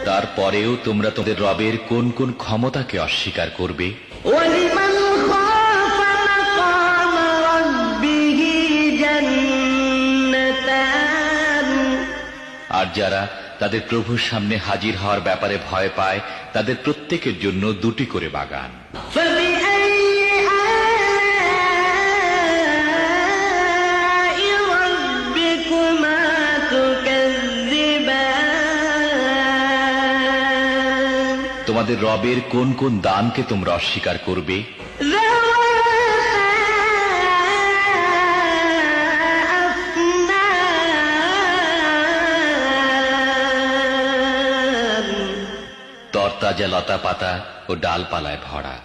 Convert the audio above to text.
তারপরেও তোমরা তোমাদের রবের কোন কোন ক্ষমতাকে অস্বীকার করবে? وَلِمَنْ خَافَ مَقَامَ رَبِّهِ جَنَّتَانِ আর যারা তাদের প্রভুর সামনে হাজির হওয়ার ব্যাপারে ভয় পায় তাদের প্রত্যেকের জন্য দুটি করে বাগান। فَبِأَيِّ آلَاءِ رَبِّكُمَا تُكَذِّبَانِ তোমাদের রবের কোন কোন দানকে তোমরা অস্বীকার করবে? তরতাজা লতা পাতা ও ডালপালায় ভরা।